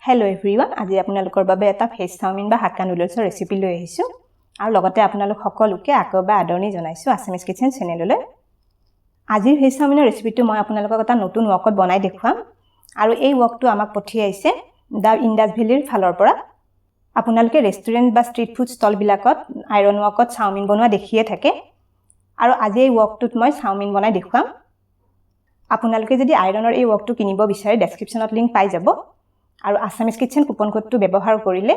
Hello everyone, আজি আপোনালোকৰ বাবে এটা ভেজ চাওমিন বা হাক্কা নুডলছৰ ৰেচিপি লৈ আহিছো আৰু লগতে আপোনালোক সকলোকে আকবা আদৰণি জনাইছো আসামিজ কিচেন চেনেললৈ। আজিৰ ভেজ চাওমিনৰ ৰেচিপিটো মই আপোনালোকক এটা নতুন ৱকত বনাই দেখুৱাম আৰু এই ৱকটো আমাক পঠিয়াইছে দা ইন্দাছ ভেলিৰ ফালৰ পৰা। আপোনালোকে ৰেষ্টুৰেণ্ট বা ষ্ট্ৰীট ফুড ষ্টল বিলাকত আইৰন ৱকত চাওমিন বনোৱা দেখিয়ে থাকে আৰু আজি এই ৱকটোত মই চাওমিন বনাই দেখুৱাম। আপোনালোকে যদি আইৰনৰ এই ৱকটো কিনিব বিচাৰে ডেসক্ৰিপচনত লিংক পাই যাব। আৰু আসামিজ কিচেন কুপন কোডটো ব্যৱহাৰ কৰিলে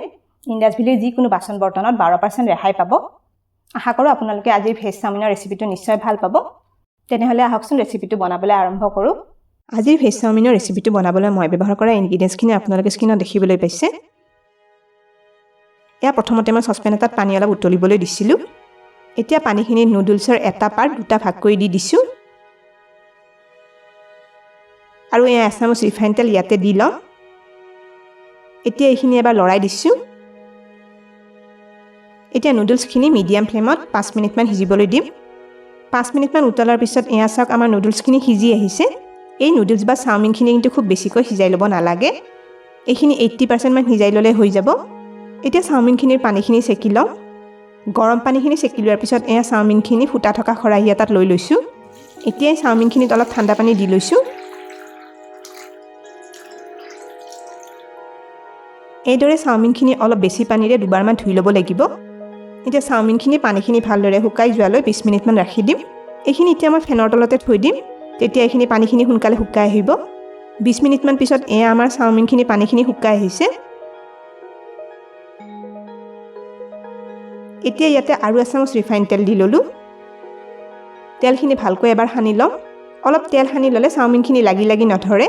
ইন্দাছ ভেলিৰ যিকোনো বাচন বৰ্তনত 12% ৰেহাই পাব। আশা কৰোঁ আপোনালোকে আজিৰ ভেজ চাওমিনৰ ৰেচিপিটো নিশ্চয় ভাল পাব। তেনেহলে আহকচোন ৰেচিপিটো বনাবলৈ আৰম্ভ কৰোঁ। আজিৰ ভেজ চাওমিনৰ ৰেচিপিটো বনাবলৈ মই ব্যৱহাৰ কৰা ইনগ্ৰেডিয়েন্টছখিনি আপোনালোকে স্ক্ৰীনত দেখিবলৈ পাইছে। এয়া প্ৰথমতে মই সসপেন এটাত পানী অলপ উতলিবলৈ দিছিলো। এতিয়া পানীখিনি নুডলছৰ এটা পাৰ্ট দুটা ভাগ কৰি দি দিছো আৰু এয়া এচামুচ ৰিফাইন তেল ইয়াতে দি লওঁ। এতিয়া এইখিনি এবাৰ লৰাই দিছো। এতিয়া নুডলছখিনি মিডিয়াম ফ্লেমত 5 মিনিটমান সিজিবলৈ দিম। 5 মিনিটমান উতলাৰ পিছত এয়া চাওক আমাৰ নুডলছখিনি সিজি আহিছে। এই নুডলছ বা চাওমিনখিনি কিন্তু খুব বেছিকৈ সিজাই ল'ব নালাগে। এইখিনি 80% মান সিজাই ল'লে হৈ যাব। এতিয়া চাওমিনখিনিৰ পানীখিনি চেকি লওঁ। গৰম পানীখিনি চেকি লোৱাৰ পিছত এয়া চাওমিনখিনি ফুটা থকা খৰাহি এটাত লৈ লৈছো। এতিয়া চাওমিনখিনিত অলপ ঠাণ্ডা পানী দি লৈছো। এইদৰে চাওমিনখিনি অলপ বেছি পানীৰে দুবাৰমান ধুই ল'ব লাগিব। এতিয়া চাওমিনখিনি পানীখিনি ভালদৰে শুকাই যোৱালৈ 20 মিনিটমান ৰাখি দিম। এইখিনি এতিয়া মই ফেনৰ তলতে থৈ দিম। তেতিয়া এইখিনি পানীখিনি সোনকালে শুকাই আহিব। 20 মিনিটমান পিছত এয়া আমাৰ চাওমিনখিনি পানীখিনি শুকাই আহিছে। এতিয়া ইয়াতে আৰু এচামুচ ৰিফাইন তেল দি ল'লো। তেলখিনি ভালকৈ এবাৰ সানি ল'ম। অলপ তেল সানি ল'লে চাওমিনখিনি লাগি লাগি নধৰে।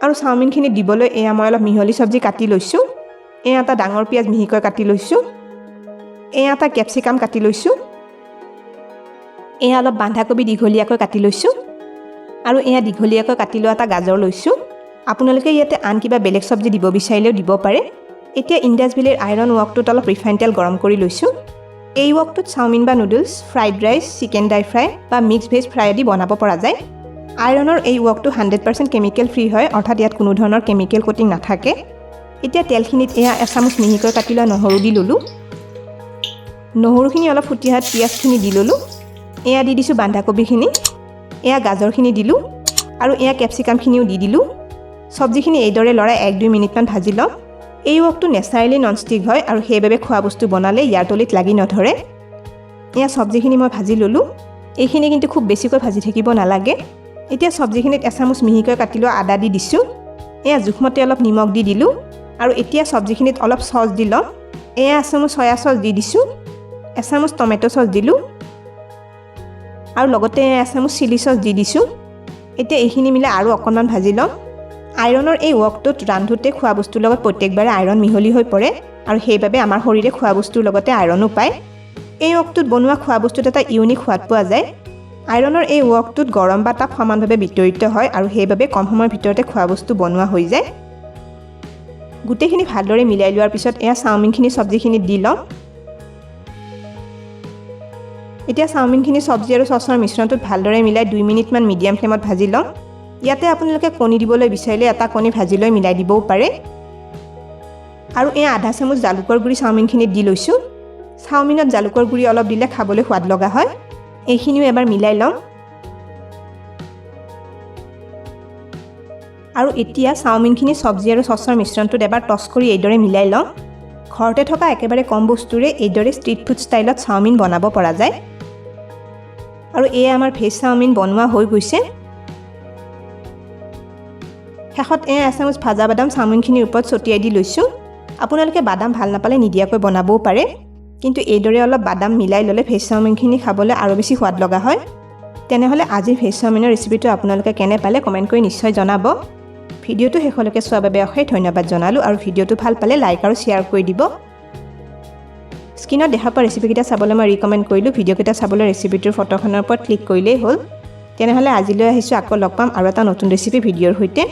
আৰু চাওমিনখিনি দিবলৈ এয়া মই অলপ মিহলি চব্জি কাটি লৈছো। এয়া এটা ডাঙৰ পিয়াজ মিহিকৈ কাটি লৈছো। এয়া এটা কেপচিকাম কাটি লৈছো। এয়া অলপ বন্ধাকবি দীঘলীয়াকৈ কাটি লৈছো আৰু এয়া দীঘলীয়াকৈ কাটি লোৱা এটা গাজৰ লৈছো। আপোনালোকে ইয়াতে আন কিবা বেলেগ চব্জি দিব বিচাৰিলেও দিব পাৰে। এতিয়া ইন্দাছ ভেলিৰ আইৰন ৱকটোত অলপ ৰিফাইন তেল গৰম কৰি লৈছো। এই ৱকটোত চাওমিন বা noodles, fried rice, chicken dry fry বা মিক্স ভেজ ফ্ৰাই আদি বনাব পৰা যায়। আইৰনৰ এই ৱকটো 100% কেমিকেল ফ্ৰী হয়, অৰ্থাৎ ইয়াত কোনো ধৰণৰ কেমিকেল কোটিং নাথাকে। এতিয়া তেলখিনিত এয়া এচামুচ মিহিকৈ কাটি লোৱা নহৰু দি ল'লো। নহৰুখিনি অলপ ফুটি অহাত পিঁয়াজখিনি দি ল'লো। এয়া দি দিছোঁ বন্ধাকবিখিনি। এয়া গাজৰখিনি দিলোঁ আৰু এয়া কেপচিকামখিনিও দি দিলোঁ। চব্জিখিনি এইদৰে লৰাই 1-2 মিনিটমান ভাজি লওঁ। এই ৱকটো নেচাৰেলি ননষ্টিক হয় আৰু সেইবাবে খোৱা বস্তু বনালে ইয়াৰ তলিত লাগি নধৰে। এয়া চব্জিখিনি মই ভাজি ল'লোঁ। এইখিনি কিন্তু খুব বেছিকৈ ভাজি থাকিব নালাগে। এতিয়া চব্জিখিনিত এচামুচ মিহিকৈ কাটি লোৱা আদা দি দিছোঁ। এয়া জোখমতে অলপ নিমখ দি দিলোঁ আৰু এতিয়া চব্জিখিনিত অলপ চচ দি লওঁ। এয়া এচামুচ চয়া চচ দি দিছোঁ। এচামুচ টমেটো চচ দিলোঁ আৰু লগতে এচামুচ চিলি চচ দি দিছোঁ। এতিয়া এইখিনি মিলাই আৰু অকণমান ভাজি লওঁ। আইৰনৰ এই ৱকটোত ৰান্ধোতে খোৱা বস্তুৰ লগত প্ৰত্যেকবাৰে আইৰন মিহলি হৈ পৰে আৰু সেইবাবে আমাৰ শৰীৰে খোৱা বস্তুৰ লগতে আইৰনো পায়। এই ৱকটোত বনোৱা খোৱা বস্তুত এটা ইউনিক সোৱাদ পোৱা যায়। আইৰনৰ এই ৱকটোত গৰম বা তাপ সমানভাৱে বিতৰিত হয় আৰু সেইবাবে কম সময়ৰ ভিতৰতে খোৱা বস্তু বনোৱা হৈ যায়। গোটেইখিনি ভালদৰে মিলাই লোৱাৰ পিছত এয়া চাওমিনখিনি চব্জিখিনিত দি লওঁ। এতিয়া চাওমিনখিনি চব্জি আৰু চচৰ মিশ্ৰণটোত ভালদৰে মিলাই 2 মিনিটমান মিডিয়াম ফ্লেমত ভাজি লওঁ। ইয়াতে আপোনালোকে কণী দিবলৈ বিচাৰিলে এটা কণী ভাজি লৈ মিলাই দিবও পাৰে। আৰু এয়া আধা চামুচ জালুকৰ গুড়ি চাওমিনখিনিত দি লৈছোঁ। চাওমিনত জালুকৰ গুড়ি অলপ দিলে খাবলৈ সোৱাদ লগা হয়। এইখিনিও এবাৰ মিলাই লওঁ। আৰু এতিয়া চাওমিনখিনি চব্জি আৰু চচৰ মিশ্ৰণটোত এবাৰ টছ কৰি এইদৰে মিলাই লওঁ। ঘৰতে থকা একেবাৰে কম বস্তুৰে এইদৰে ষ্ট্ৰীট ফুড ষ্টাইলত চাওমিন বনাব পৰা যায়। আৰু এয়া আমাৰ ভেজ চাওমিন বনোৱা হৈ গৈছে। শেষত এয়া এচামুচ ভাজা বাদাম চাওমিনখিনিৰ ওপৰত ছটিয়াই দি লৈছোঁ। আপোনালোকে বাদাম ভাল নাপালে নিদিয়াকৈ বনাবও পাৰে, কিন্তু এইদৰে অলপ বাদাম মিলাই ল'লে ভেজ চাওমিনখিনি খাবলৈ আৰু বেছি সোৱাদ লগা হয়। তেনেহ'লে আজিৰ ভেজ চাওমিনৰ ৰেচিপিটো আপোনালোকে কেনে পালে কমেণ্ট কৰি নিশ্চয় জনাব। ভিডিঅ'টো শেষলৈকে চোৱাৰ বাবে অশেষ ধন্যবাদ জনালোঁ আৰু ভিডিঅ'টো ভাল পালে লাইক আৰু শ্বেয়াৰ কৰি দিব। স্ক্ৰীনত দেখা পোৱা ৰেচিপিকেইটা চাবলৈ মই ৰিকমেণ্ড কৰিলোঁ। ভিডিঅ'কেইটা চাবলৈ ৰেচিপিটোৰ ফটোখনৰ ওপৰত ক্লিক কৰিলেই হ'ল। তেনেহ'লে আজিলৈ আহিছোঁ, আকৌ লগ পাম আৰু এটা নতুন ৰেচিপি ভিডিঅ'ৰ সৈতে।